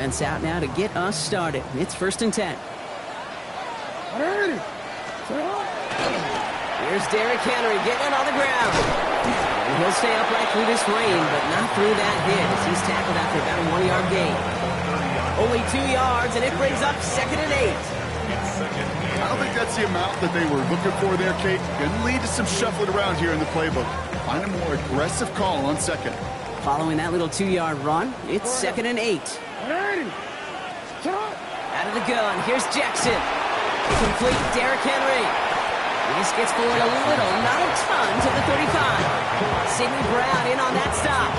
Defense out now to get us started. It's 1st and 10. Here's Derrick Henry getting it on the ground. And he'll stay upright through this rain, but not through that hit as he's tackled after about a 1-yard gain. Only 2 yards, and it brings up 2nd and 8. I don't think that's the amount that they were looking for there, Kate. Going to lead to some shuffling around here in the playbook. Find a more aggressive call on 2nd. Following that little 2-yard run, it's 2nd and 8. Out of the gun, here's Jackson. Complete, Derrick Henry. He just gets forward a little, not a ton, to the 35. Sidney Brown in on that stop.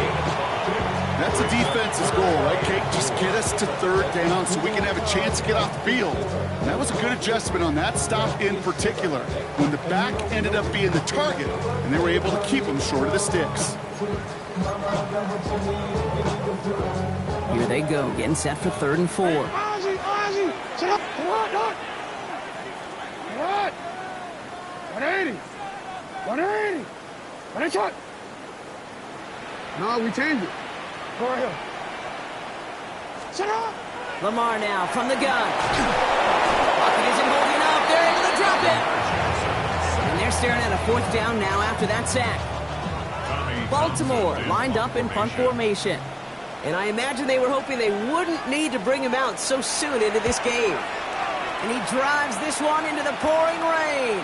That's a defense's goal, right, Kate? Just get us to 3rd down so we can have a chance to get off the field. And that was a good adjustment on that stop in particular, when the back ended up being the target, and they were able to keep him short of the sticks. Here they go, getting set for 3rd and 4. Ozzie, sit up. Come on, Doc. Come on. 180. 180. 180. No, we changed it. Go ahead. Sit up. Lamar now from the gun. Pocket isn't holding up. They're able to drop it. And they're staring at a 4th down now after that sack. Baltimore lined up in punt formation. And I imagine they were hoping they wouldn't need to bring him out so soon into this game. And he drives this one into the pouring rain.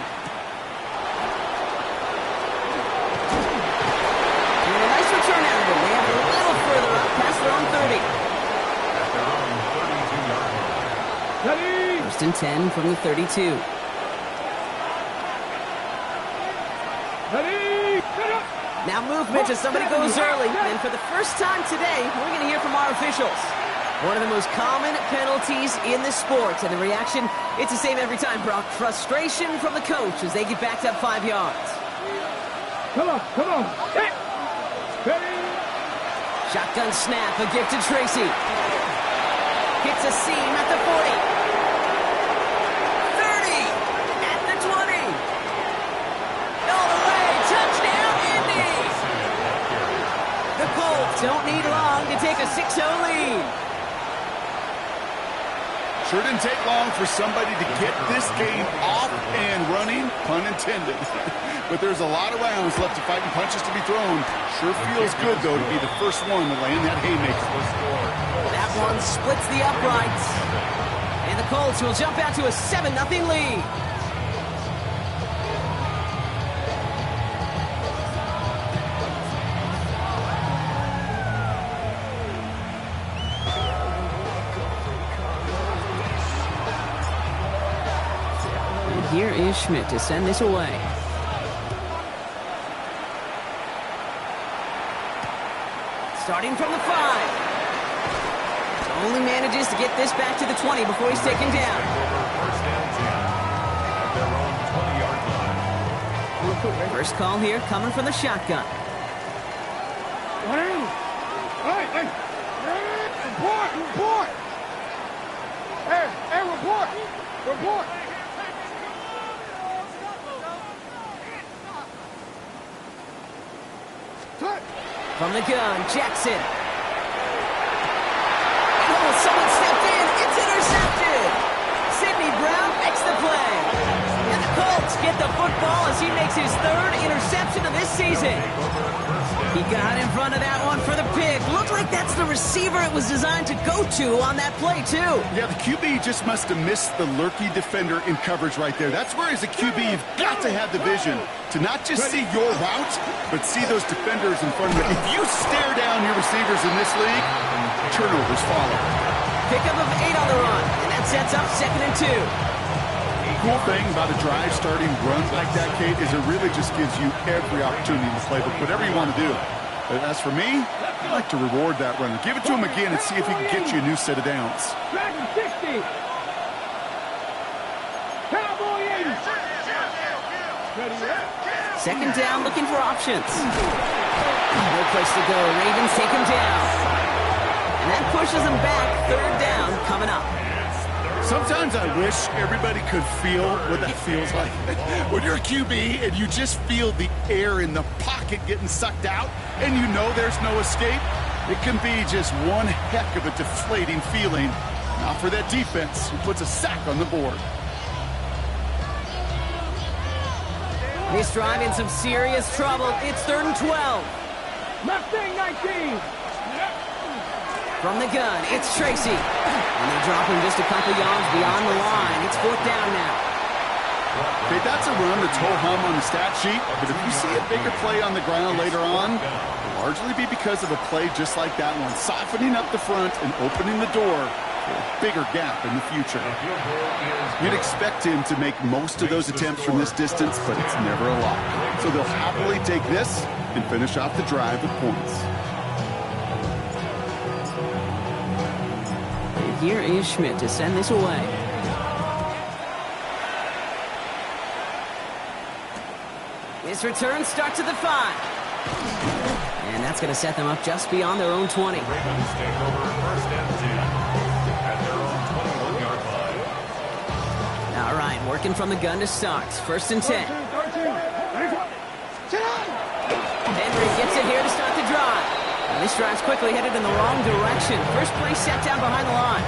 And a nice return out of him. They have a little further up past their own 30. 1st and 10 from the 32. Now movement as somebody goes early. And for the first time today, we're going to hear from our officials. One of the most common penalties in the sport. And the reaction, it's the same every time, Brock. Frustration from the coach as they get backed up 5 yards. Come on. Hey. Shotgun snap, a gift to Tracy. Hits a seam at the 40. 30. At the 20. All the way. Touchdown, Indy. The Colts don't need long to take a 6-0 lead. Sure didn't take long for somebody to get this game off and running, pun intended. But there's a lot of rounds left to fight and punches to be thrown. Sure feels good, though, to be the first one to land that haymaker. That one splits the uprights. And the Colts will jump out to a 7-0 lead. Here is Schmidt to send this away. Starting from the 5. Only manages to get this back to the 20 before he's taken down. First call here coming from the shotgun. Hey. Report. Hey, report. From the gun, Jackson. Oh, someone stepped in. It's intercepted. Sidney Brown makes the play. And the Colts get the football as he makes his 3rd interception of this season. He got in front of that one for the pick. Looked like that's the receiver it was designed to go to on that play, too. Yeah, the QB just must have missed the lurky defender in coverage right there. That's where, as a QB, you've got to have the vision to not just see your route, but see those defenders in front of you. If you stare down your receivers in this league, turnovers follow. Pickup of 8 on the run, and that sets up 2nd and 2. Cool thing about a drive starting run like that, Kate, is it really just gives you every opportunity in the playbook, whatever you want to do. But as for me, I like to reward that runner. Give it to him again and see if he can get you a new set of downs. Dragon 60. Cowboy 80. Second down, looking for options. No place to go. Ravens take him down. And that pushes them back. 3rd down coming up. Sometimes I wish everybody could feel what that feels like. When you're a QB and you just feel the air in the pocket getting sucked out and you know there's no escape, It can be just one heck of a deflating feeling. Not for that defense, who puts a sack on the board. This drive in some serious trouble. It's 3rd and 12. Mustang 19. From the gun, it's Tracy. And they drop him just a couple yards beyond the line. It's 4th down now. Okay, that's a run that's ho-hum on the stat sheet, but if you see a bigger play on the ground later on, it'll largely be because of a play just like that one, softening up the front and opening the door for a bigger gap in the future. You'd expect him to make most of those attempts from this distance, but it's never a lot. So they'll happily take this and finish off the drive with points. And here is Schmidt to send this away. This return starts at the 5. And that's going to set them up just beyond their own 20. Ravens take over 1st and 10 at their own 21-yard line. All right, working from the gun to start. 1st and 10. Henry gets it here to start the drive. And this drive's quickly headed in the wrong direction. First play set down behind the line.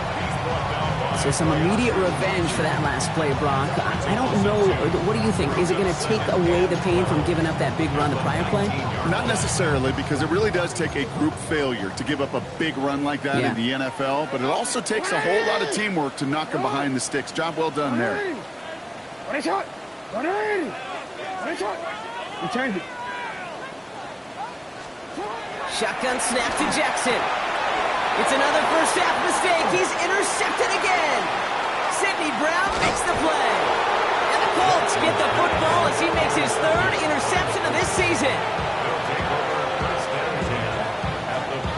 So some immediate revenge for that last play, Brock. I don't know. What do you think? Is it going to take away the pain from giving up that big run the prior play? Not necessarily, because it really does take a group failure to give up a big run like that in the NFL, but it also takes a whole lot of teamwork to knock them behind the sticks. Job well done there. Shot. Return it. Shotgun snap to Jackson. It's another first half mistake. He's intercepted again. Sidney Brown makes the play. And the Colts get the football as he makes his 3rd interception of this season.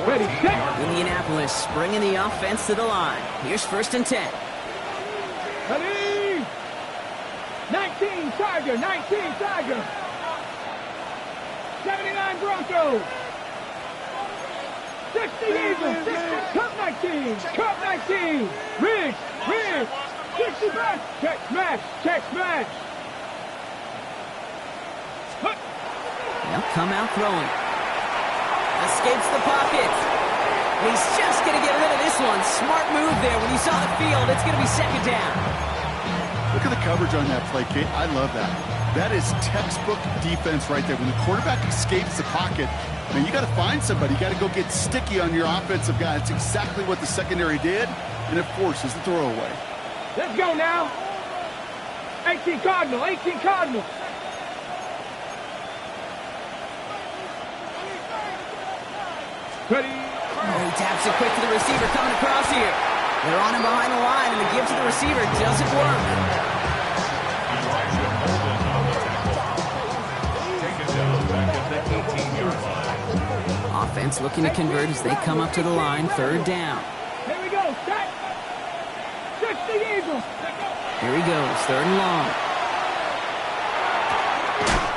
Ready, set. Indianapolis bringing the offense to the line. Here's 1st and 10. Ready. 19 Tiger, 19 Tiger. 79 Broncos. 60 Eagles, Cup 19, Cup 19, Ridge, 60 back, check smash. They'll come out throwing. Escapes the pocket. He's just going to get rid of this one. Smart move there. When he saw the field, it's going to be 2nd down. Look at the coverage on that play, Kate. I love that. That is textbook defense right there. When the quarterback escapes the pocket, man, you got to find somebody. You got to go get sticky on your offensive guy. That's exactly what the secondary did, and it forces the throwaway. Let's go now. 18 Cardinal, 18 Cardinal. Ready. Oh, he taps it quick to the receiver coming across here. They're on him behind the line, and the give to the receiver doesn't work. Offense looking to convert as they come up to the line. 3rd down. Here we go. Set. 60 Eagles. Here he goes. 3rd and long.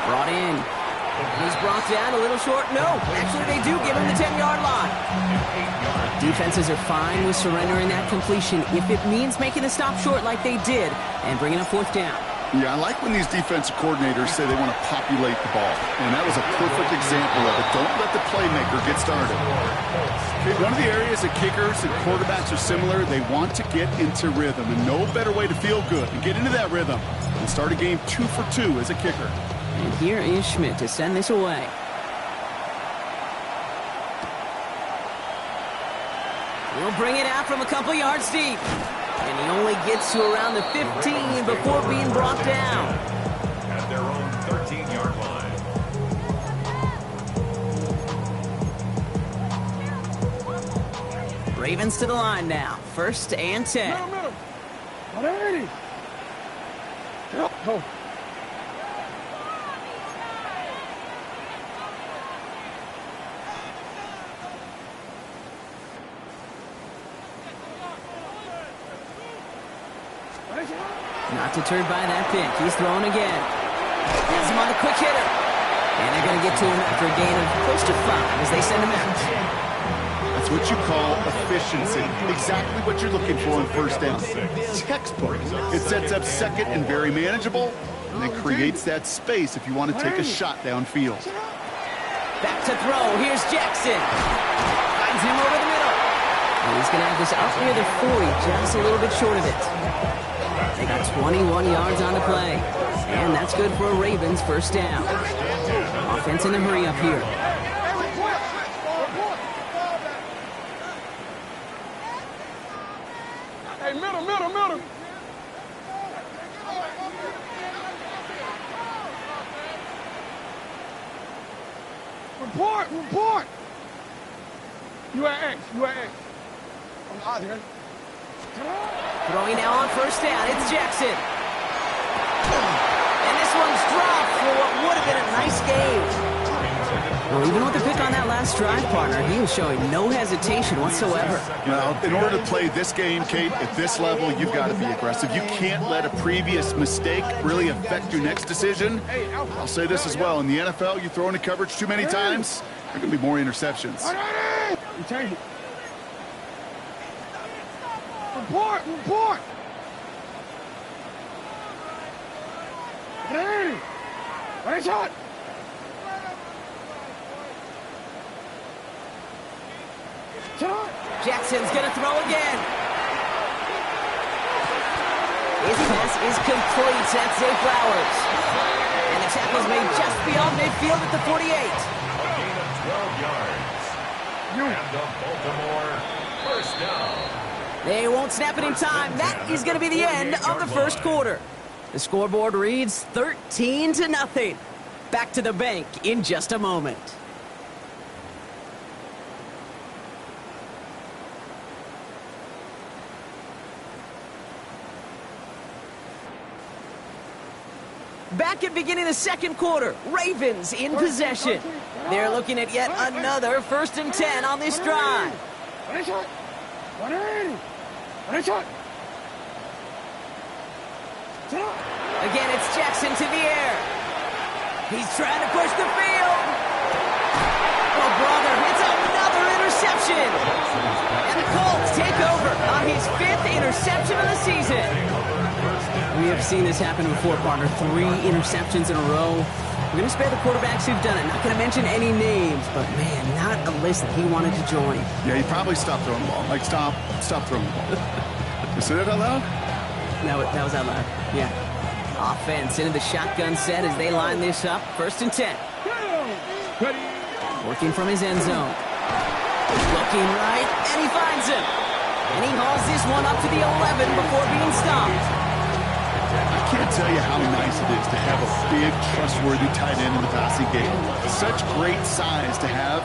Brought in. He's brought down a little short. No, actually they do give him the 10-yard line. Defenses are fine with surrendering that completion if it means making the stop short like they did and bringing up 4th down. Yeah, I like when these defensive coordinators say they want to populate the ball. And that was a perfect example of it. Don't let the playmaker get started. Okay, one of the areas that kickers and quarterbacks are similar, they want to get into rhythm. And no better way to feel good and get into that rhythm than start a game 2 for 2 as a kicker. And here is Schmidt to send this away. He'll bring it out from a couple yards deep. And he only gets to around the 15 before being brought down. At their own 13-yard line. Ravens to the line now. 1st and 10. Middle. Ready. Go. Not deterred by that pick. He's throwing again. Has him on the quick hitter. And they're going to get to him after a gain of close to 5 as they send him out. That's what you call efficiency. Exactly what you're looking for on 1st down. Textbook. It sets up 2nd and very manageable, and then creates that space if you want to take a shot downfield. Back to throw. Here's Jackson. Finds him over the middle. And he's going to have this up near the 40, just a little bit short of it. They got 21 yards on the play. And that's good for a Ravens first down. Offense in a hurry up here. Hey, middle. Report. You at X. I'm out here. Throwing now on first down. It's Jackson. And this one's dropped for what would have been a nice game. Well, even with the pick on that last drive, partner, he was showing no hesitation whatsoever. You know, in order to play this game, Kate, at this level, you've got to be aggressive. You can't let a previous mistake really affect your next decision. I'll say this as well. In the NFL, you throw into coverage too many times, there are going to be more interceptions. You change it. Report. Ready. Ready, shot. Jackson's going to throw again. His pass is complete. That's Zay Flowers. And the tackle's made just beyond midfield at the 48. A gain of 12 yards. And the Baltimore first down. They won't snap it in time. That is going to be the end of the first quarter. The scoreboard reads 13-0. Back to the bank in just a moment. Back at beginning of the second quarter, Ravens in possession. They're looking at yet another 1st and 10 on this drive. Again, it's Jackson to the air. He's trying to push the field. Oh, brother, it's another interception. And the Colts take over on his 5th interception of the season. We have seen this happen before, partner. 3 interceptions in a row. We're going to spare the quarterbacks who've done it. Not going to mention any names, but, man, not a list that he wanted to join. Yeah, he probably stopped throwing the ball. Like, stop throwing the ball. You say that out loud? That was out loud, yeah. Offense into the shotgun set as they line this up. 1st and 10. Working from his end zone. Looking right, and he finds him. And he hauls this one up to the 11 before being stopped. I can't tell you how nice it is to have a big, trustworthy tight end in the passing game. Such great size to have,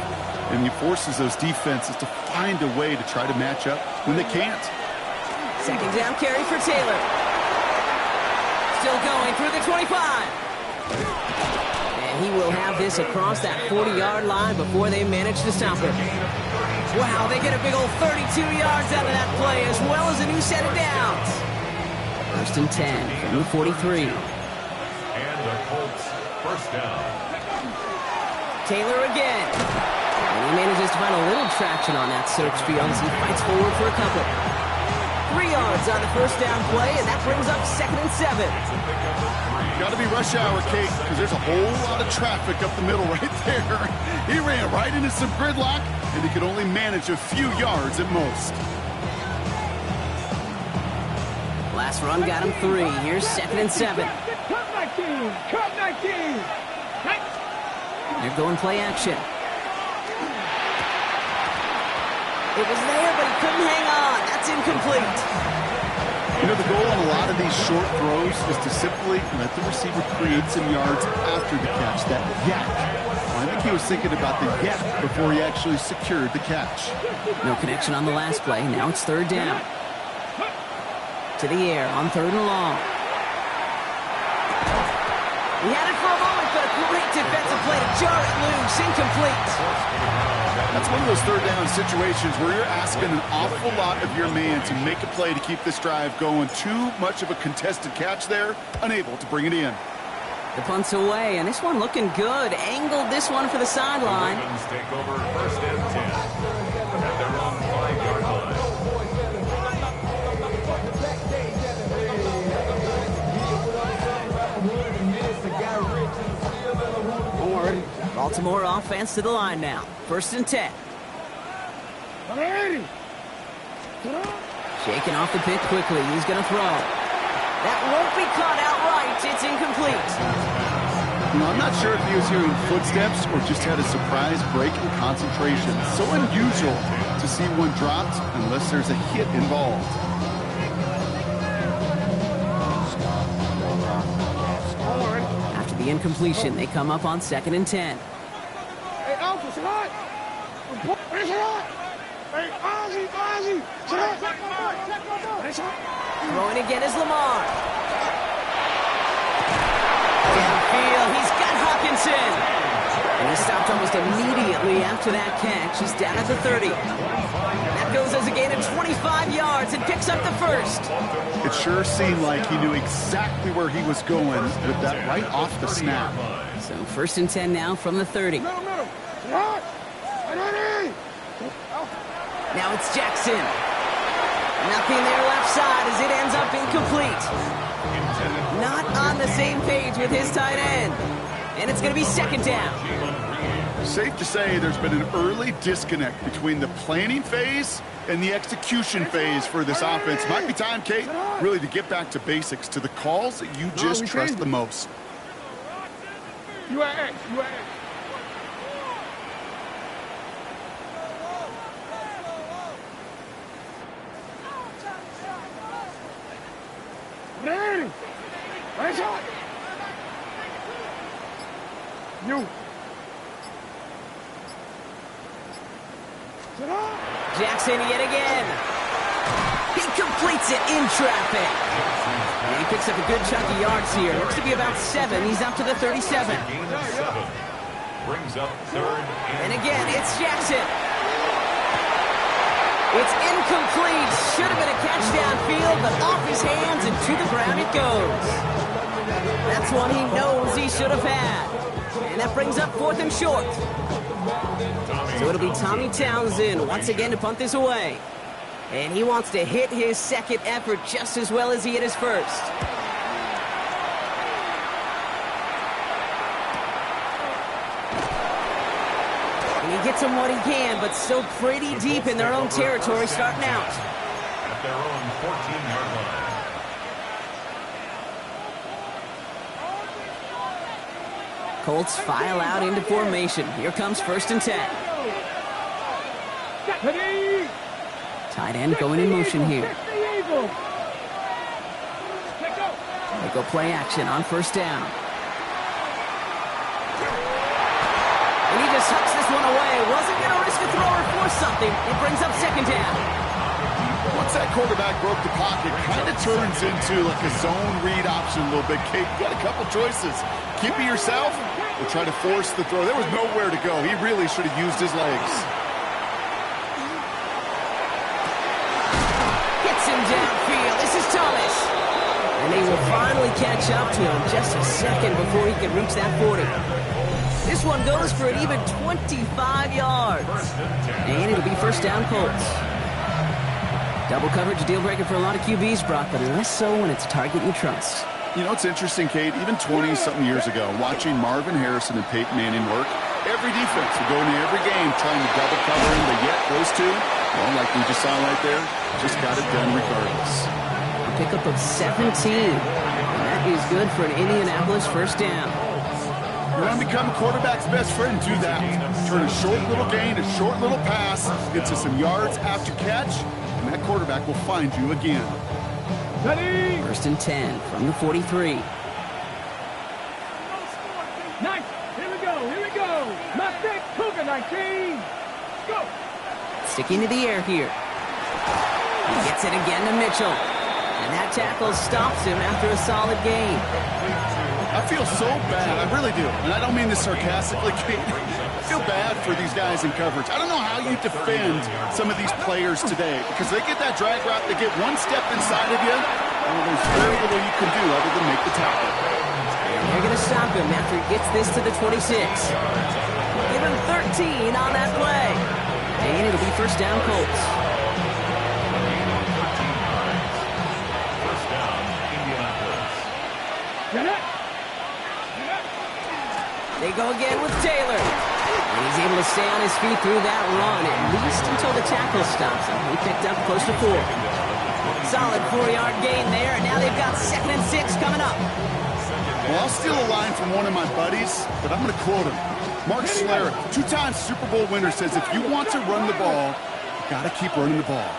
and he forces those defenses to find a way to try to match up when they can't. 2nd down carry for Taylor. Still going through the 25. And he will have this across that 40-yard line before they manage to stop him. Wow, they get a big old 32 yards out of that play, as well as a new set of downs. 1st and 10 from the 43. And the Colts first down. Taylor again. And he manages to find a little traction on that search field as he fights forward for a couple. 3 yards on the 1st down play, and that brings up 2nd and 7. Got to be rush hour, Kate, because there's a whole lot of traffic up the middle right there. He ran right into some gridlock, and he could only manage a few yards at most. Last run got him 3. Here's 2nd and 7. Cut 19. They're going play action. It was there, but he couldn't hang on. That's incomplete. You know, the goal on a lot of these short throws is to simply let the receiver create some yards after the catch, that yak. Well, I think he was thinking about the yak before he actually secured the catch. No connection on the last play. Now it's 3rd down. To the air on 3rd and long. He had it for a moment, but a great defensive play to jar it loose. Incomplete. That's one of those 3rd down situations where you're asking an awful lot of your man to make a play to keep this drive going. Too much of a contested catch there, unable to bring it in. The punt's away, and this one looking good. Angled this one for the sideline. The Ravens take over 1st and 10 at their own 5-yard line. Baltimore offense to the line now. 1st and 10. Shaking off the pick quickly. He's going to throw. That won't be caught outright. It's incomplete. You know, I'm not sure if he was hearing footsteps or just had a surprise break in concentration. So unusual to see one dropped unless there's a hit involved. After the incompletion, they come up on 2nd and 10. Throwing again is Lamar. Downfield, he's got Hawkinson. And he stopped almost immediately after that catch. He's down at the 30. That goes as a gain of 25 yards and picks up the first. It sure seemed like he knew exactly where he was going with that right off the snap. So 1st and 10 now from the 30. Now it's Jackson. Nothing there left side as it ends up incomplete. Not on the same page with his tight end. And it's going to be 2nd down. Safe to say there's been an early disconnect between the planning phase and the execution phase for this offense. Might be time, Kate, really to get back to basics, to the calls that you just trust the most. You are X. Ready. Right shot. You. Jackson yet again. He completes it in traffic. And he picks up a good chunk of yards here. Looks to be about 7. He's up to the 37. Brings up 3rd And again, it's Jackson. It's incomplete. Should have been a catch downfield, but off his hands and to the ground it goes. That's one he knows he should have had. And that brings up 4th and short. So it'll be Tommy Townsend once again to punt this away. And he wants to hit his second effort just as well as he hit his first. And he gets him what he can, but still pretty deep in their own territory starting out. At their own 14-yard line. Colts file out into formation. Here comes 1st and 10. Tight end going in motion here. They go play action on 1st down. And he just hucks this one away. Wasn't going to risk a throw or force something. It brings up 2nd down. Once that quarterback broke the pocket, kind of turns into like a zone read option a little bit. Kate, you got a couple choices. Keep it yourself or try to force the throw. There was nowhere to go. He really should have used his legs. Hits him downfield. This is Thomas. And they will finally catch up to him just a second before he can reach that 40. This one goes for an even 25 yards. And it'll be 1st down Colts. Double coverage, deal breaker for a lot of QBs, Brock, but less so when it's a target you trust. You know, it's interesting, Kate, even 20-something years ago, watching Marvin Harrison and Peyton Manning work, every defense would go into every game trying to double cover him, but yet those two, well, like we just saw right there, just got it done regardless. A pickup of 17. And that is good for an Indianapolis 1st down. You want to become a quarterback's best friend, do that. Turn a short little gain, a short little pass into some yards after catch, and that quarterback will find you again. 1st and 10 from the 43. Nice. Here we go. My big Cougar 19. Go. Sticking to the air here. He gets it again to Mitchell. And that tackle stops him after a solid gain. I feel so bad. I really do. And I don't mean this sarcastically, Kate. I feel bad for these guys in coverage. I don't know how you defend some of these players today because they get that drag route, they get one step inside of you, and there's very little you can do other than make the tackle. And they're going to stop him after he gets this to the 26. Give him 13 on that play. And it'll be 1st down Colts. First down, Indianapolis. They go again with Taylor. And he's able to stay on his feet through that run, at least until the tackle stops him. He picked up close to 4. Solid 4-yard gain there, and now they've got 2nd and 6 coming up. Well, I'll steal a line from one of my buddies, but I'm going to quote him. Mark Schlereth, 2-time Super Bowl winner, says if you want to run the ball, you got to keep running the ball.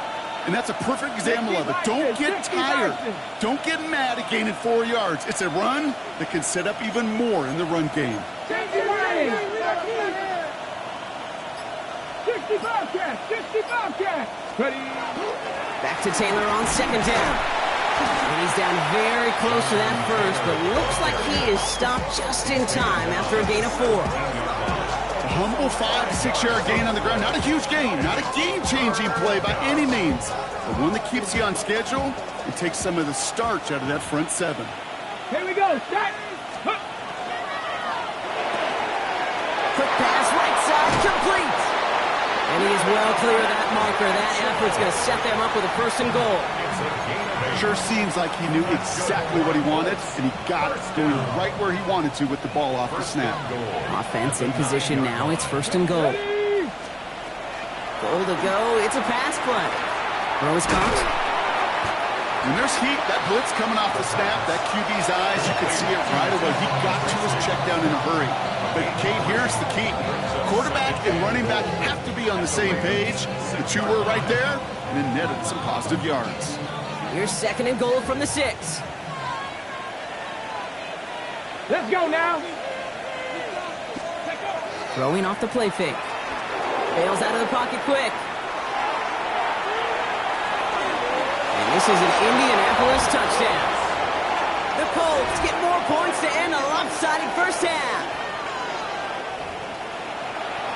And that's a perfect example of it. Don't get tired. Don't get mad at gaining 4 yards. It's a run that can set up even more in the run game. 60 Bobcats! 60 Bobcats! Ready? Back to Taylor on 2nd down. And he's down very close to that first, but looks like he is stopped just in time after a gain of 4. A humble 5 to 6 yard gain on the ground. Not a huge gain, not a game-changing play by any means, but one that keeps you on schedule and takes some of the starch out of that front 7. Here we go. Start. Quick pass, right side, complete. And he is well clear of that marker. That effort's going to set them up with a 1st and goal. Sure seems like he knew exactly what he wanted, and he got it, going right where he wanted to with the ball off the snap. Offense in position now. It's 1st and goal. Goal to go. It's a pass play. Throw is caught. When there's heat, that blitz coming off the snap, that QB's eyes, you can see it right away. He got to his check down in a hurry. But, Kate, here's the key. Quarterback and running back have to be on the same page. The 2 were right there, and it netted some positive yards. Here's 2nd and goal from the 6. Let's go now. Throwing off the play fake. Bails out of the pocket quick. And this is an Indianapolis touchdown. The Colts get more points to end a lopsided first half.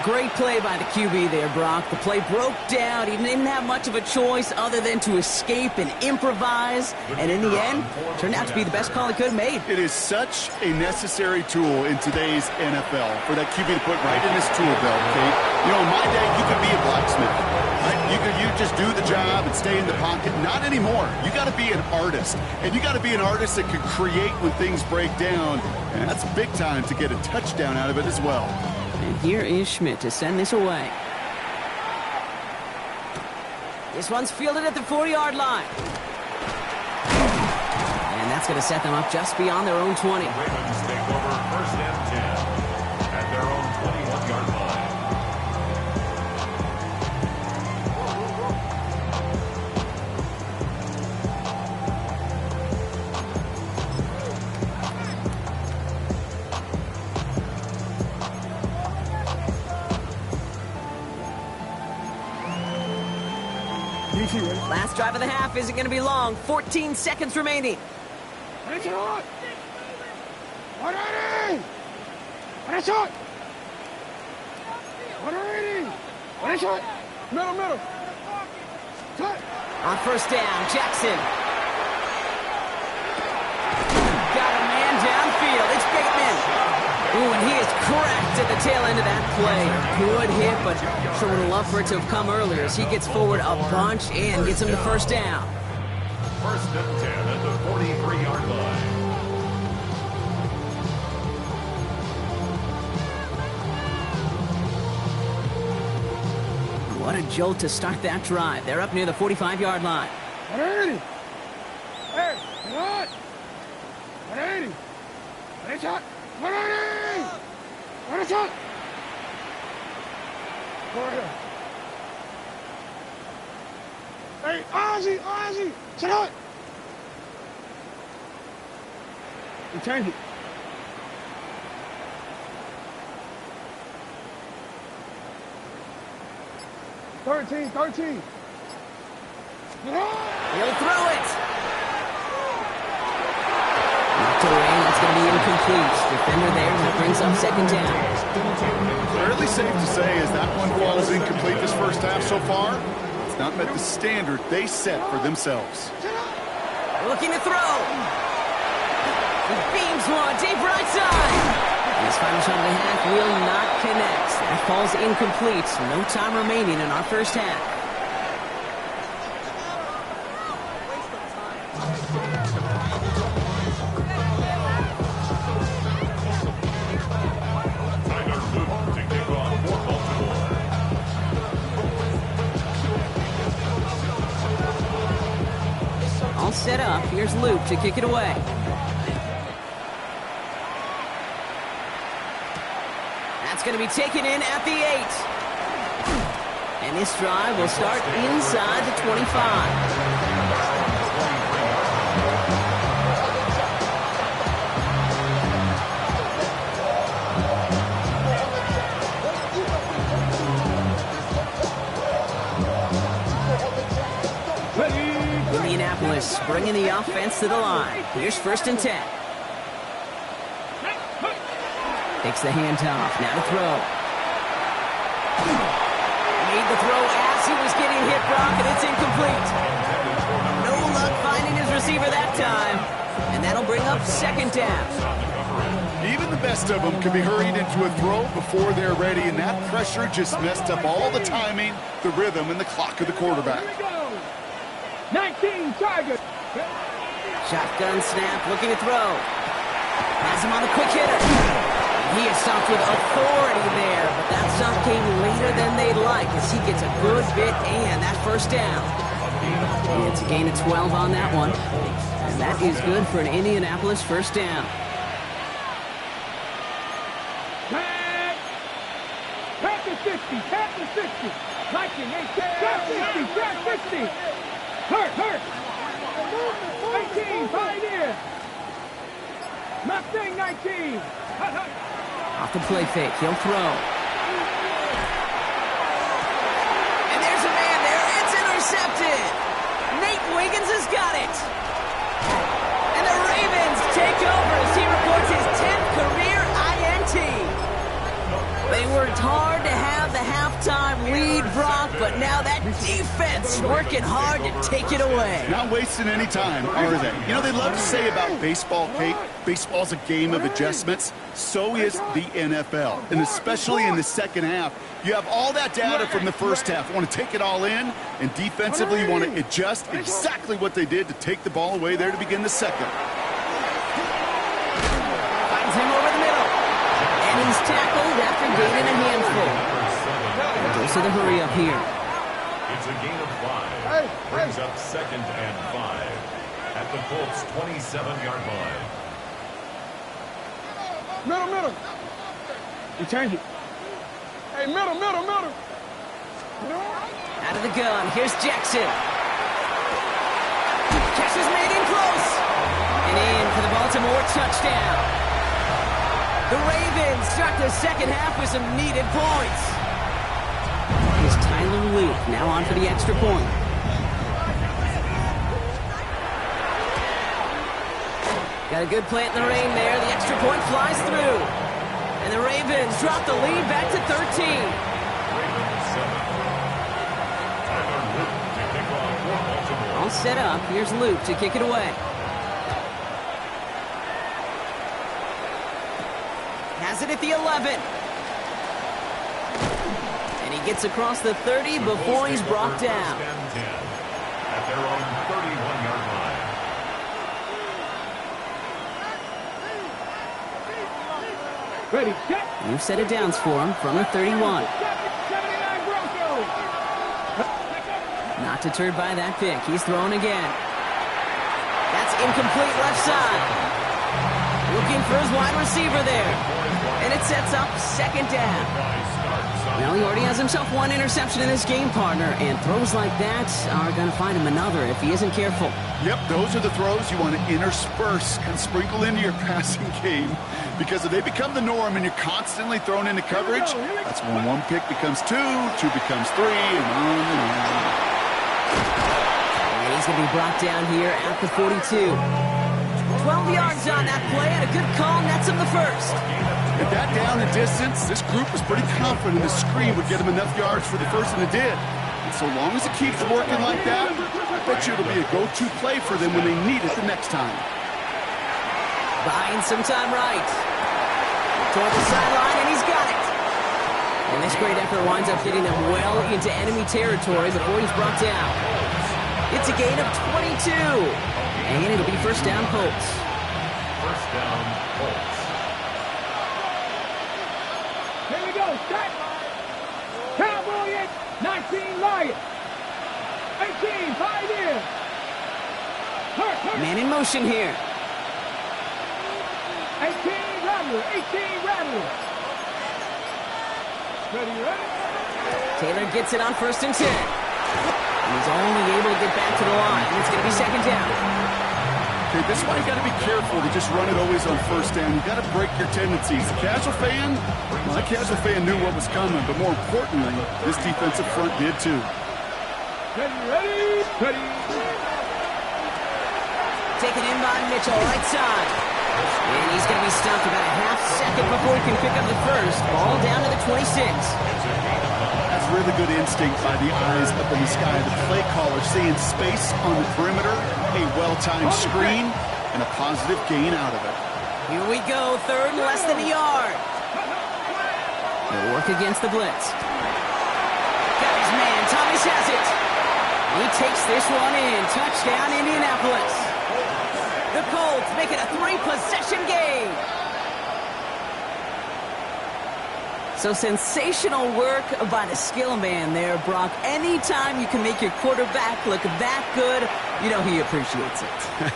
Great play by the QB there, Brock. The play broke down. He didn't have much of a choice other than to escape and improvise. And in the end, turned out to be the best call he could have made. It is such a necessary tool in today's NFL for that QB to put right in his tool belt, Kate. You know, in my day, you could be a blacksmith. Right? You just do the job and stay in the pocket. Not anymore. You got to be an artist. And you got to be an artist that can create when things break down. And that's big time to get a touchdown out of it as well. And here is Schmidt to send this away. This one's fielded at the 4-yard line. And that's going to set them up just beyond their own 20. Ravens take over 1st and 10 at their own 21-yard line. Last drive of the half isn't going to be long. 14 seconds remaining. Middle. On 1st down, Jackson. Got a man downfield. It's Bateman. Ooh, and he is cracked at the tail end of that play. Good hit, but sure would have loved for it to have come earlier as he gets forward a bunch and gets him the 1st down. 1st and 10 at the 43-yard line. What a jolt to start that drive. They're up near the 45-yard line. 180. Hey, what? 180. One shot. 180. One shot. Hey, Ozzy. Sit up. You change it. Thirteen. He'll throw it. That's going to be incomplete. Defender there, and that brings up 2nd down. Fairly safe to say as that one falls incomplete this first half so far, it's not met the standard they set for themselves. Looking to throw. He beams one, deep right side. This final shot of the half will not connect. That falls incomplete. No time remaining in our first half. Tyler Luke to kick off 4th All set up. Here's Luke to kick it away. That's going to be taken in at the 8. And this drive will start inside the 25. Indianapolis bringing the offense to the line. Here's 1st and 10. Takes the handoff. Now to throw. Made the throw as he was getting hit, Brock, and it's incomplete. No luck finding his receiver that time. And that'll bring up 2nd down. Even the best of them can be hurried into a throw before they're ready, and that pressure just messed up all the timing, the rhythm, and the clock of the quarterback. 19 Tigers. Shotgun snap, looking to throw. Has him on the quick hitter. He is stopped with authority there, but that stop came later than they'd like as he gets a good bit and that 1st down. And it's a gain of 12 on that one. And that is good for an Indianapolis 1st down. Tap to 60, tap to 60. Liking, tap 60, tap 60. Hurt. 19, 5 in. Mustang 19. Off the play fake, he'll throw. And there's a man there, it's intercepted. Nate Wiggins has got it. And the Ravens take over as he reports his 10th career INT. They worked hard to have the halftime lead, Brock, but now that defense working hard to take it away. Not wasting any time, are they? You know, they love to say about baseball, Kate, baseball's a game of adjustments. So is the NFL. And especially in the 2nd half, you have all that data from the 1st half. You want to take it all in, and defensively you want to adjust exactly what they did to take the ball away there to begin the 2nd. Finds him over the middle. And he's tackled after gaining a handful. Goes to the hurry up here. It's a gain of 5. Brings up 2nd and 5 at the Colts 27-yard line. Middle. You change it. Hey, middle. Out of the gun. Here's Jackson. Catch is made in close. And in for the Baltimore touchdown. The Ravens start the 2nd half with some needed points. Here's Tyler Luke now on for the extra point. Got a good plant in the rain there. The extra point flies through. And the Ravens drop the lead back to 13. All set up. Here's Luke to kick it away. Has it at the 11. And he gets across the 30 before he's brought down. At their own 31-yard line. Ready, set. New set of downs for him from the 31. 79 Broncos. Not deterred by that pick. He's throwing again. That's incomplete left side. Looking for his wide receiver there. And it sets up 2nd down. Well, he already has himself one interception in this game, partner, and throws like that are going to find him another if he isn't careful. Yep, those are the throws you want to intersperse and sprinkle into your passing game, because if they become the norm and you're constantly thrown into coverage, that's when one pick becomes two becomes three, and on and on. And he's going to be brought down here at the 42. 12 yards on that play, and a good call nets him the 1st. At that down the distance, this group was pretty confident the screen would get him enough yards for the 1st, and it did. And so long as it keeps working like that, I bet you it'll be a go-to play for them when they need it the next time. Buying some time right. Toward the sideline, and he's got it. And this great effort winds up getting them well into enemy territory before he's brought down. It's a gain of 22. And it'll be 1st down Colts. 1st down Colts. Here we go, set. Cowboy 19 Lions. 18, 5 in. Man in motion here. 18 Rattler, 18 Rattler. Ready, ready? Taylor gets it on 1st and 10. And he's only able to get back to the line. And it's going to be 2nd down. Okay, this is why you got to be careful to just run it always on 1st down. You got to break your tendencies. The casual fan, well, the casual fan knew what was coming, but more importantly, this defensive front did too. Ready, ready, ready. Taken in by Mitchell, right side. And he's going to be stopped about a half second before he can pick up the first. Ball down to the 26. That's really good instinct by the eyes up in the sky. The play caller seeing space on the perimeter, a well-timed screen, and a positive gain out of it. Here we go, 3rd and less than a yard. They'll work against the blitz. Got his man, Thomas has it. He takes this one in. Touchdown, Indianapolis. The Colts make it a 3-possession game. So sensational work by the skill man there, Brock. Anytime you can make your quarterback look that good, you know he appreciates it.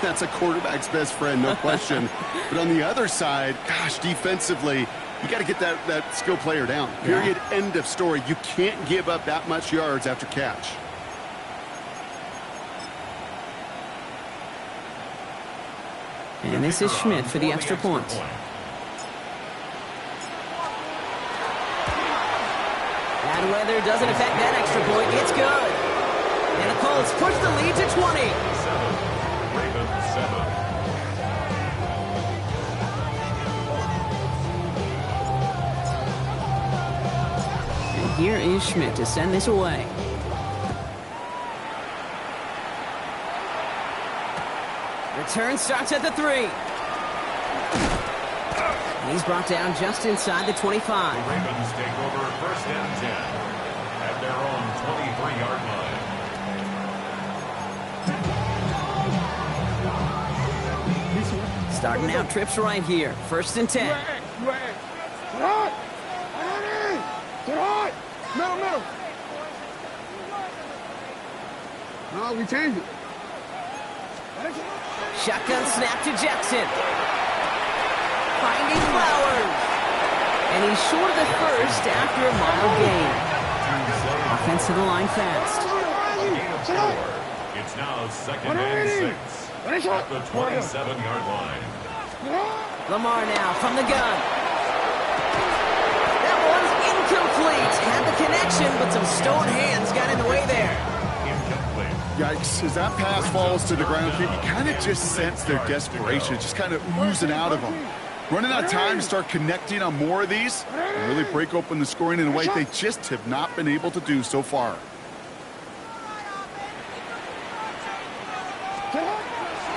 That's a quarterback's best friend, no question. But on the other side, gosh, defensively, you got to get that skill player down. Period, end of story. You can't give up that much yards after catch. And this is Schmidt for the extra point. Bad weather doesn't affect that extra point. It's good. And the Colts push the lead to 20. 7. And here is Schmidt to send this away. Return starts at the 3. And he's brought down just inside the 25. The Ravens take over 1st and 10 at their own 23-yard line. Starting out trips right here. 1st and 10. No, we changed it. Shotgun snap to Jackson. Finding Flowers. And he's short of the first after a mile gain. Offense to the line fast. It's now 2nd and 6 at the 27-yard line. Lamar now from the gun. That one's incomplete. Had the connection, but some stone hands got in the way there. Yikes, as that pass falls to the ground, you kind of just sense their desperation. It's just kind of oozing out of them. Running out of time to start connecting on more of these and really break open the scoring in a way they just have not been able to do so far.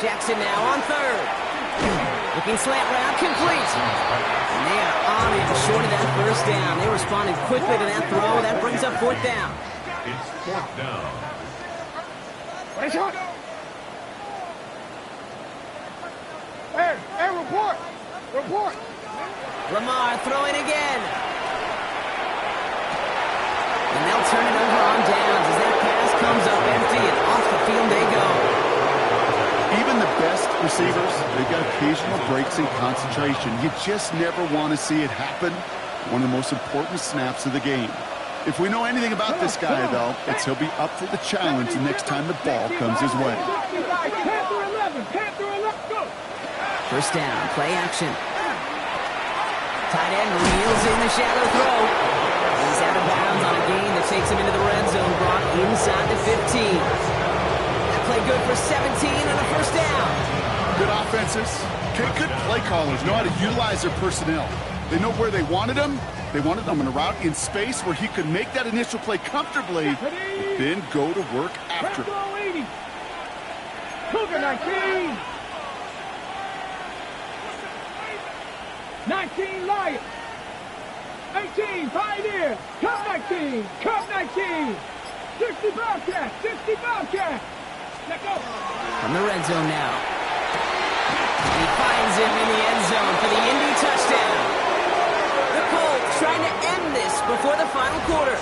Jackson now on 3rd. Looking slant route, complete. And they are on it short of that 1st down. They responded quickly to that throw. That brings up 4th down. It's 4th down. Hey, report! Report! Lamar throwing again. And they'll turn it over on downs as that pass comes up empty and off the field they go. Even the best receivers, they've got occasional breaks in concentration. You just never want to see it happen. One of the most important snaps of the game. If we know anything about this guy, though, it's he'll be up for the challenge the next time the ball comes his way. 1st down, play action. Tight end reels in the shallow throw. He's out of bounds on a gain that takes him into the red zone, brought inside the 15. That play good for 17 and a 1st down. Good offenses. Okay, good play callers know how to utilize their personnel. They know where they wanted him. They wanted him on a route in space where he could make that initial play comfortably, but then go to work after. 19 Lions. 18 Pioneer. Cup 19. Cup 19. 60 Bobcats. 60 Bobcats. Let's go. From the red zone now. He finds him in the end zone for the Indy touchdown. The Colts trying to end this before the final quarter.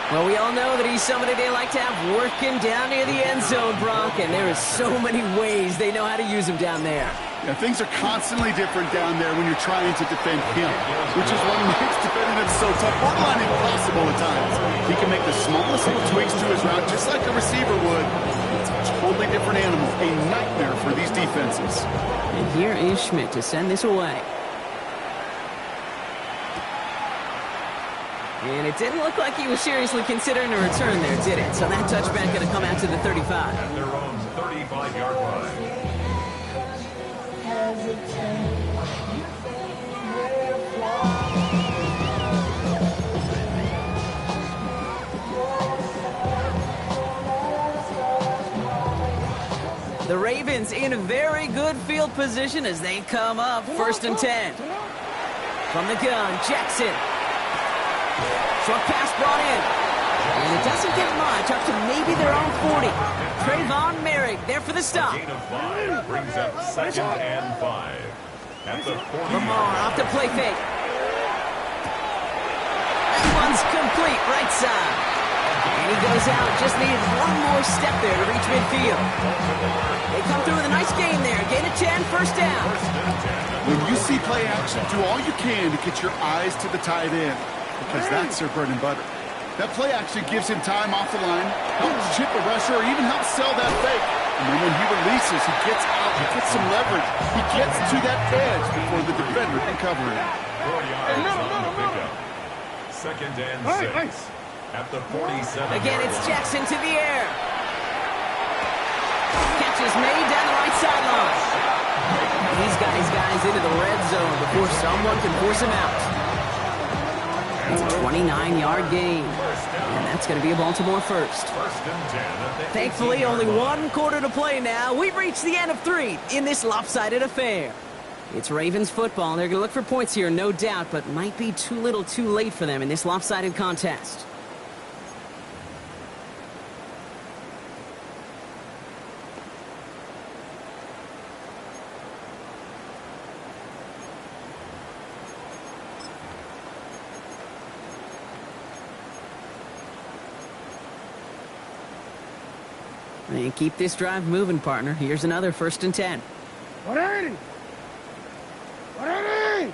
Well, we all know that he's somebody they like to have working down near the end zone, Brock, and there are so many ways they know how to use him down there. Yeah, things are constantly different down there when you're trying to defend him, which is what makes defending him so tough, borderline impossible at times. He can make the smallest little tweaks to his route just like a receiver would. It's a totally different animal, a nightmare for these defenses. And here is Schmidt to send this away. And it didn't look like he was seriously considering a return there, did it? So that touchback going to come out to the 35. At their own 35-yard line. The Ravens in very good field position as they come up 1st and 10. From the gun, Jackson. Short pass brought in. And it doesn't get much, up to maybe their own 40. Trayvon Merrick there for the stop. Gain of 5 brings up 2nd and 5. At the 40. Lamar off the play fake. That one's complete, right side. And he goes out, just needed one more step there to reach midfield. They come through with a nice gain there. Gain of 10, 1st down. When you see play action, do all you can to get your eyes to the tight end, because that's their bread and butter. That play action gives him time off the line, helps chip a rusher, or even helps sell that fake. And then when he releases, he gets out, he gets some leverage. He gets to that edge before the defender can cover him. 4 yards on the pickup. 2nd and 6. At the 47. Again, it's Jackson to the air. Catch is made down the right sideline. He's got his guys into the red zone before someone can force him out. It's a 29-yard gain. And that's going to be a Baltimore first. 1st and 10 at the Thankfully, 18-yard only line. 1 quarter to play now. We've reached the end of 3 in this lopsided affair. It's Ravens football. They're going to look for points here, no doubt, but might be too little too late for them in this lopsided contest. And keep this drive moving, partner. Here's another 1st and 10. 180! 180!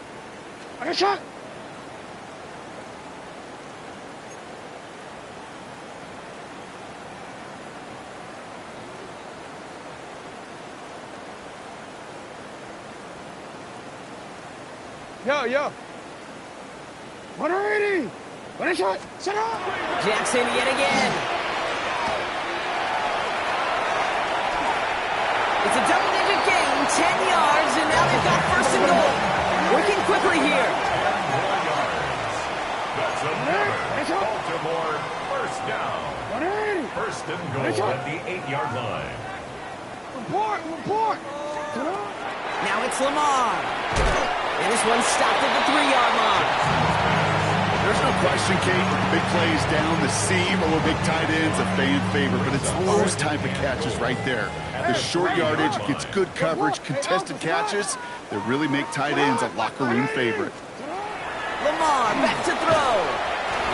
On a shot! Yo! 180! On a shot! Set up! Jackson yet again. It's a double-digit gain, 10 yards, and now they've got 1st and goal. Working quickly here. 4 yards. That's another Baltimore 1st down. 180! 1st and goal at the 8-yard line. Report! Now it's Lamar. And this one's stopped at the 3-yard line. There's no question, Kate, that the big play is down. The seam or big tight end's a fan favorite, but it's those type of catches right there. The short yardage gets good coverage, contested catches that really make tight ends a locker room favorite. Lamar back to throw.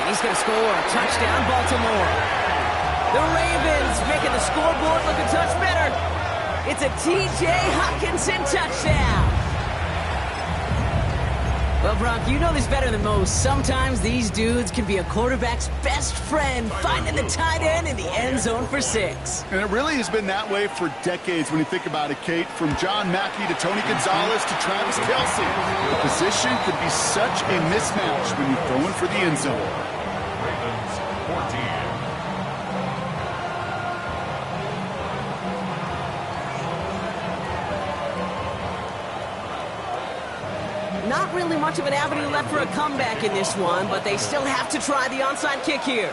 And he's going to score. Touchdown, Baltimore. The Ravens making the scoreboard look a touch better. It's a T.J. Hockenson touchdown. Well, Brock, you know this better than most. Sometimes these dudes can be a quarterback's best friend, finding the tight end in the end zone for 6. And it really has been that way for decades when you think about it, Kate. From John Mackey to Tony Gonzalez to Travis Kelce. The position could be such a mismatch when you're throwing for the end zone. Ravens 14. Not really much of an avenue left for a comeback in this one, but they still have to try the onside kick here.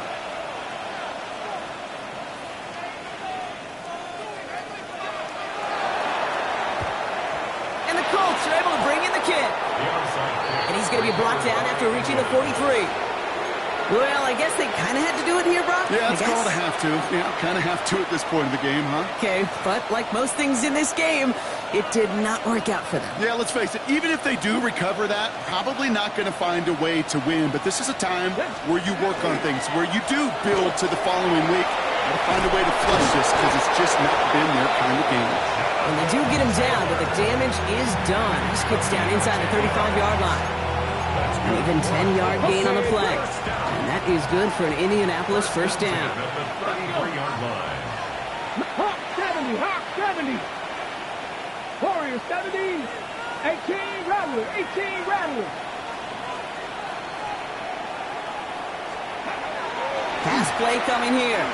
And the Colts are able to bring in the kick. The onside kick. And he's going to be brought down after reaching the 43. Well, I guess they kind of had to do it here, Brock. Yeah, it's called a have to. Yeah, kind of have to at this point of the game, huh? Okay, but like most things in this game, it did not work out for them. Yeah, let's face it, even if they do recover that, probably not going to find a way to win. But this is a time where you work on things, where you do build to the following week. Got to find a way to flush this because it's just not been their kind of game. And they do get him down, but the damage is done. This gets down inside the 35-yard line. An even 10-yard gain on the play. And that is good for an Indianapolis first down. At the 33-yard line. Hawk 70, Hawk 70. Warrior 70. 18 Rattler, 18 Rattler. Pass play coming here.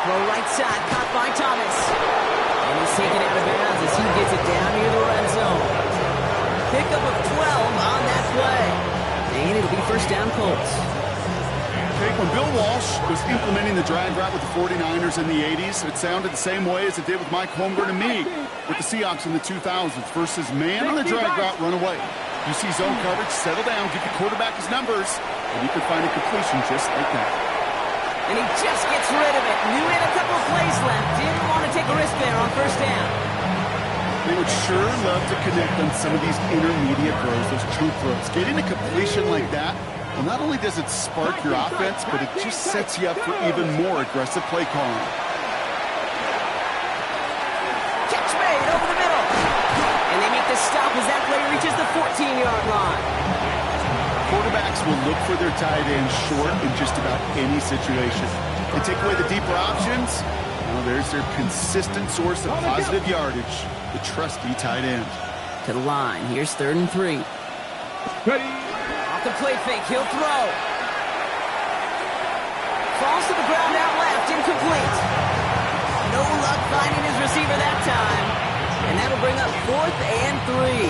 Throw right side, caught by Thomas. And he's taken out of bounds as he gets it down near the red zone. Pickup of 12 on that play. And it'll be first down Colts. When Bill Walsh was implementing the drag route with the 49ers in the 80s, it sounded the same way as it did with Mike Holmgren and me with the Seahawks in the 2000s versus man on the drag route, run away. You see zone coverage, settle down, give the quarterback his numbers, and you can find a completion just like that. And he just gets rid of it. Knew he had a couple of plays left. Didn't want to take a risk there on first down. They would sure love to connect on some of these intermediate throws, those chunk throws. Getting a completion like that, well, not only does it spark your offense, but it just sets you up for even more aggressive play calling. Catch made over the middle. And they make the stop as that play reaches the 14-yard line. Quarterbacks will look for their tight end short in just about any situation. They take away the deeper options. Well, there's their consistent source of positive yardage, the trusty tight end. To the line. Here's 3rd and 3. Ready. Off the play fake. He'll throw. Falls to the ground out left. Incomplete. No luck finding his receiver that time. And that'll bring up 4th and 3.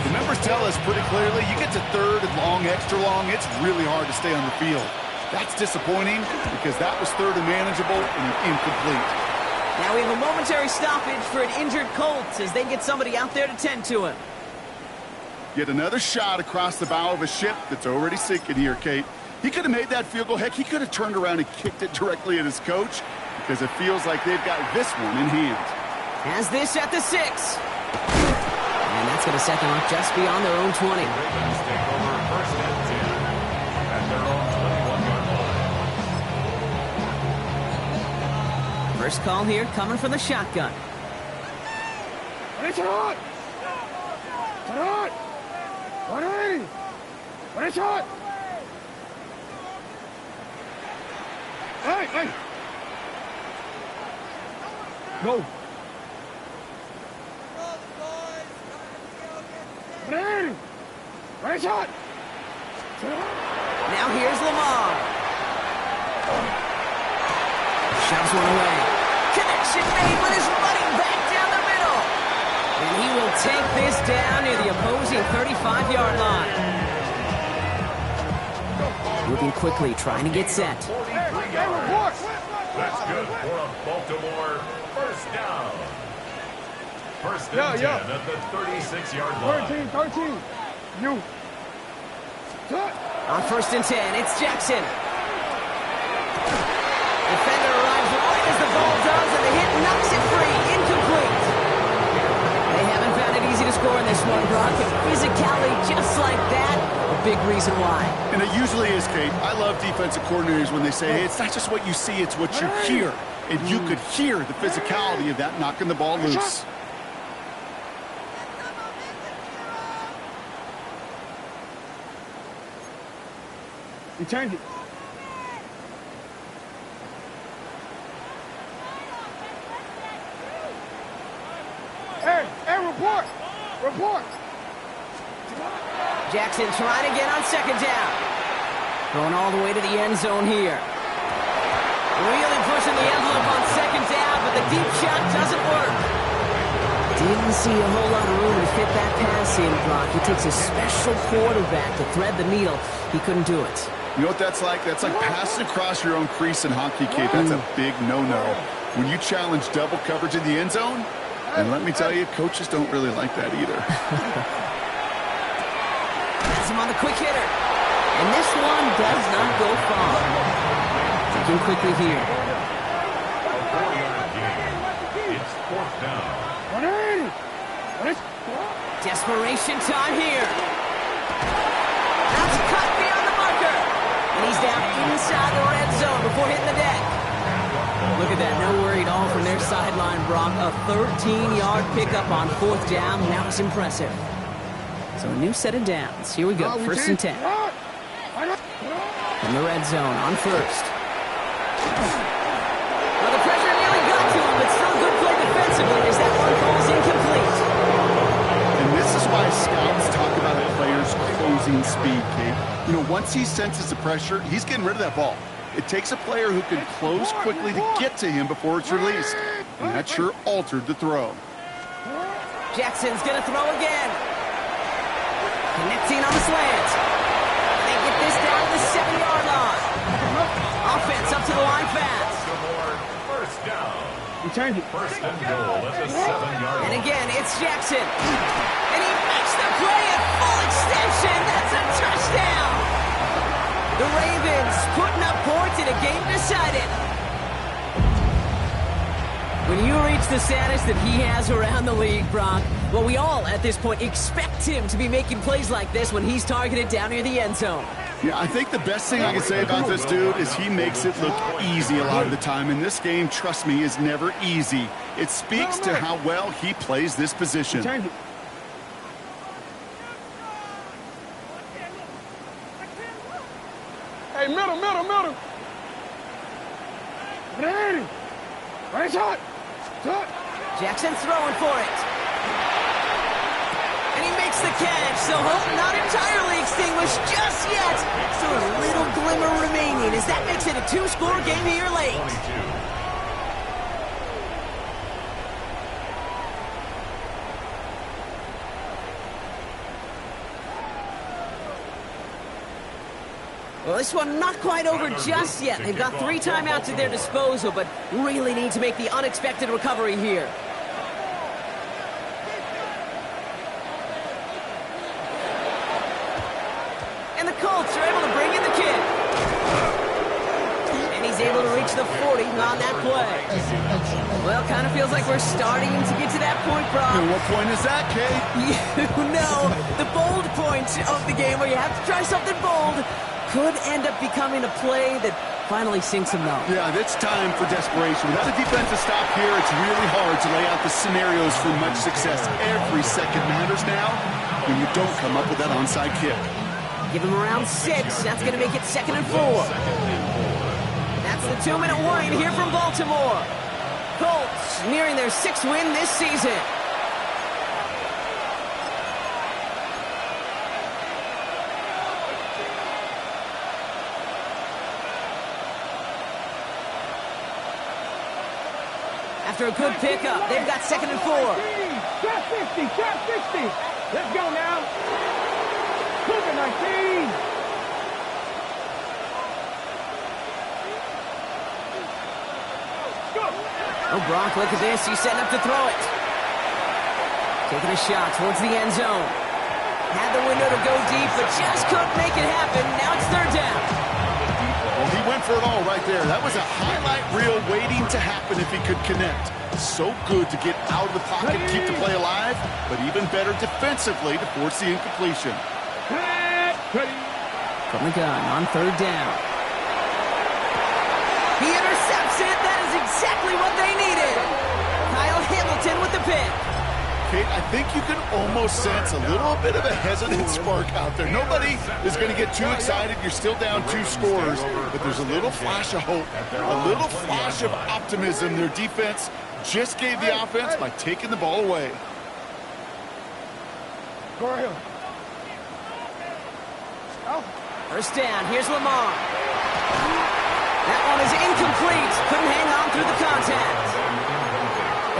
The numbers tell us pretty clearly, you get to 3rd and long, extra long, it's really hard to stay on the field. That's disappointing because that was 3rd and manageable and incomplete. Now we have a momentary stoppage for an injured Colts as they get somebody out there to tend to him. Yet another shot across the bow of a ship that's already sinking here, Kate. He could have made that field goal. Heck, he could have turned around and kicked it directly at his coach because it feels like they've got this one in hand. Has this at the 6. And that's going to set them up just beyond their own 20. Ravens take over first and 10 at their own 21-yard line. First call here coming from the shotgun. It's hot. It's hot. 180. It's hot. Hey. Go. Right shot. Now here's Lamar. Shoves one away. Connection made with his running back down the middle. And he will take this down near the opposing 35-yard line. Moving quickly, trying to get set. 43 yards. That's good for a Baltimore first down. First and 10 at the 36-yard line. 13. You. On first and 10, it's Jackson. Defender arrives right as the ball does, and the hit knocks it free. Incomplete. They haven't found it easy to score in this one, Brock, but physicality just like that, a big reason why. And it usually is, Kate. I love defensive coordinators when they say, hey, it's not just what you see, it's what you hear. And you could hear the physicality of that knocking the ball loose. You turned it. Hey, report. Jackson trying to get on second down. Going all the way to the end zone here. Really pushing the envelope on second down, but the deep shot doesn't work. Didn't see a whole lot of room to fit that pass in, Brock. It takes a special quarterback to thread the needle. He couldn't do it. You know what that's like? That's like passing across your own crease in hockey, Kate. That's a big no-no. When you challenge double coverage in the end zone, and let me tell you, coaches don't really like that either. Has him on the quick hitter. And this one does not go far. Thinking quickly here. A 4-yard gain. It's 4th down. Desperation time here. That's cut beyond the marker. And he's down inside the red zone before hitting the deck. Look at that. No worry at all from their sideline, Brock. A 13-yard pickup on 4th down. That was impressive. So a new set of downs. Here we go. 1st and 10. In the red zone on 1st. Well, the pressure nearly got to him, but still a good play defensively as that one falls incomplete. And this is why scouts talk about a player's closing speed, Kate. You know, once he senses the pressure, he's getting rid of that ball. It takes a player who can close quickly to get to him before it's released. And that sure altered the throw. Jackson's going to throw again. Connecting on the slant. And they get this down to the 7-yard line. Offense up to the line fast. First down. We change it. 1st and goal at the 7-yard line. And again, it's Jackson. And he makes the play at full extension. That's a touchdown. The Ravens putting up points in a game decided. When you reach the status that he has around the league, Brock, well, we all at this point expect him to be making plays like this when he's targeted down near the end zone. Yeah, I think the best thing I can say about this dude is he makes it look easy a lot of the time. And this game, trust me, is never easy. It speaks to how well he plays this position. Change it. Hey, middle. Ready. Right shot. Jackson's throwing for it. And he makes the catch, so hope not entirely extinguished just yet. Still a little glimmer remaining as that makes it a 2-score game here late. 22. Well, this one not quite over just yet. They've got 3 timeouts at their disposal, but really need to make the unexpected recovery here. And the Colts are able to bring in the kick. And he's able to reach the 40 on that play. Well, kind of feels like we're starting to get to that point, Brock. And what point is that, Kate? You know, the bold point of the game where you have to try something bold could end up becoming a play that finally sinks him though. Yeah, it's time for desperation. Without a defensive stop here, it's really hard to lay out the scenarios for much success. Every second matters now when you don't come up with that onside kick. Give him around 6. That's going to make it 2nd and 4. That's the 2-minute warning here from Baltimore. Colts nearing their 6th win this season. After a good pickup, they've got 2nd and 4. Trap 60. Let's go now. Look at 19. Go. Oh, Brock, look at this. He's setting up to throw it. Taking a shot towards the end zone. Had the window to go deep, but just couldn't make it happen. Now it's 3rd down. Well, he went for it all right there. That was a highlight reel waiting to happen if he could connect. So good to get out of the pocket and keep the play alive, but even better defensively to force the incompletion. From the gun on 3rd down. He intercepts it. That is exactly what they needed. Kyle Hamilton with the pick. Kate, I think you can almost sense a little bit of a hesitant spark out there. Nobody is going to get too excited. You're still down 2 scores, but there's a little flash of hope, a little flash of optimism. Their defense just gave the offense by taking the ball away. Go ahead. 1st down. Here's Lamar. That one is incomplete. Couldn't hang on through the contact.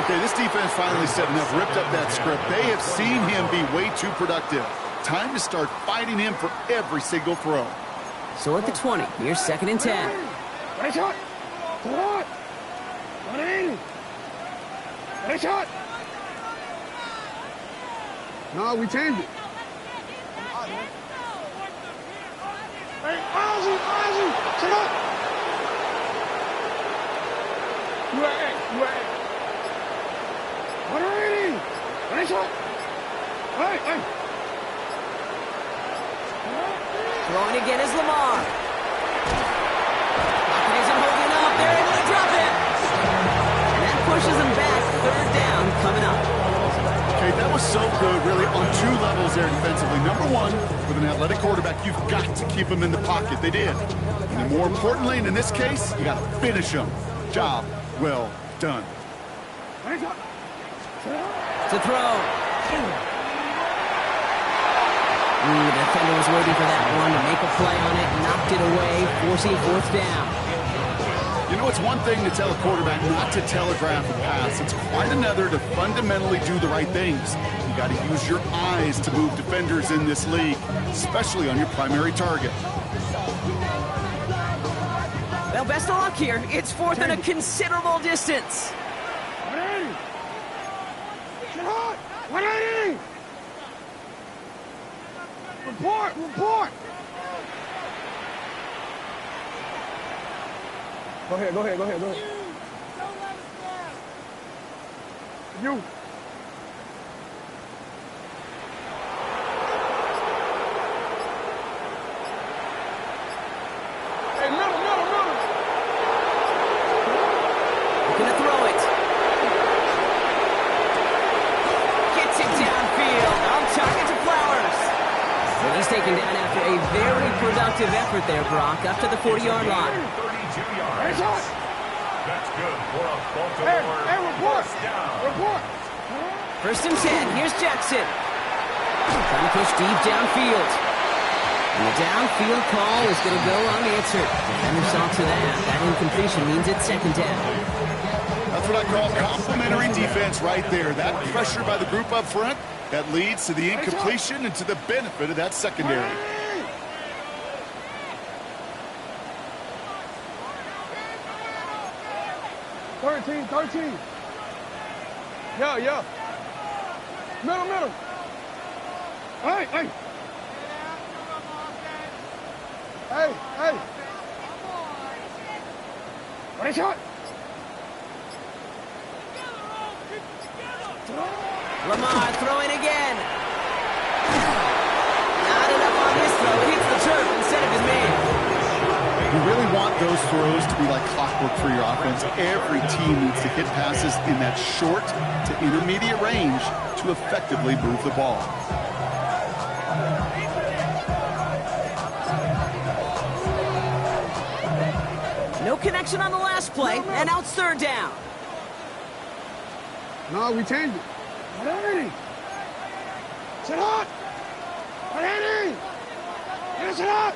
Okay, this defense finally stepped up, ripped up that script. They have seen him be way too productive. Time to start fighting him for every single throw. So at the 20, here's 2nd and 10. Right shot. What? 180. Right shot. No, we changed it. Throwing again is Lamar. Pocket isn't holding up. They're able to drop it. And that pushes them back. Third down coming up. Okay, that was so good, really, on two levels there defensively. Number one, with an athletic quarterback, you've got to keep him in the pocket. They did. And then more importantly, and in this case, you got to finish him. Job well done. To throw. The defender was waiting for that one to make a play on it, knocked it away, forcing fourth down. You know, it's one thing to tell a quarterback not to telegraph a pass. It's quite another to fundamentally do the right things. You got to use your eyes to move defenders in this league, especially on your primary target. Well, best of luck here. It's fourth and a considerable distance. 180! Report! Go ahead. You. Hey, middle. Gonna throw it. Gets it downfield. On target to Flowers. Well, he's taken down after a very productive effort there, Brock, up to the 40-yard line. 32 yards. That's good for a Baltimore Report. First and 10. Here's Jackson. Trying to push deep downfield. And the downfield call is going to go unanswered. Defender saw to that. That incompletion means it's second down. That's what I call complimentary defense right there. That pressure by the group up front, that leads to the incompletion and to the benefit of that secondary. Thirteen. Yeah. Middle. Hey. What is shot? Lamar throwing again. Not enough on this throw. It hits the turf instead of his man. You really want those throws to be like clockwork for your offense. Every team needs to hit passes in that short to intermediate range to effectively move the ball. No connection on the last play, and now it's third down. No, we changed it. 180. Sit hot. 180. Get it up.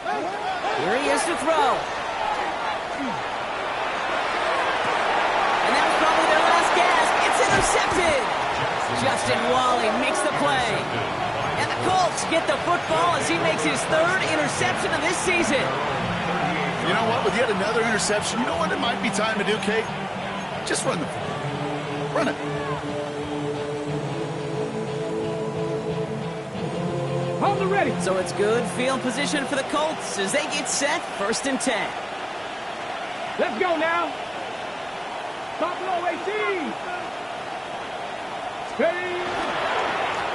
Here he is to throw. And that was probably their last gasp. It's intercepted. Justin Wally makes the play. And the Colts get the football as he makes his third interception of this season. You know what? With yet another interception, you know what it might be time to do, Kate? Just run the ball. Run it. Hold it ready. So it's good field position for the Colts as they get set, first and 10. Let's go now. Top low 18. Steady.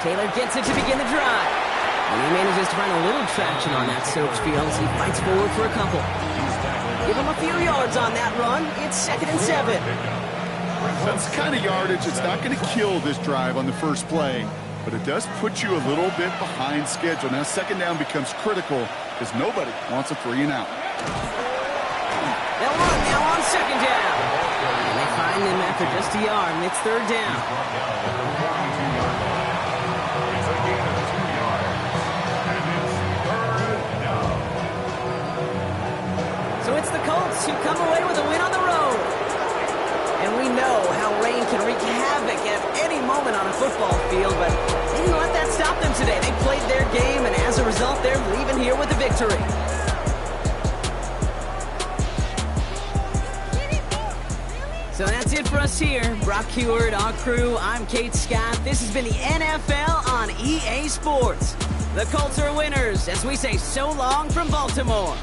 Taylor gets it to begin the drive. And he manages to find a little traction on that search field as he fights forward for a couple. Give him a few yards on that run. It's 2nd and 7. That's the kind of yardage that's not going to kill this drive on the first play, but it does put you a little bit behind schedule. Now, second down becomes critical because nobody wants a 3 and out. They'll run now on second down. And they find him after just a yard, and it's third down. So it's the Colts who come away with a win on the road. And we know how rain can wreak havoc at any moment on a football field, but they didn't let that stop them today. They played their game, and as a result, they're leaving here with a victory. So that's it for us here. Brock Heward, our crew, I'm Kate Scott. This has been the NFL on EA Sports. The Colts are winners as we say so long from Baltimore.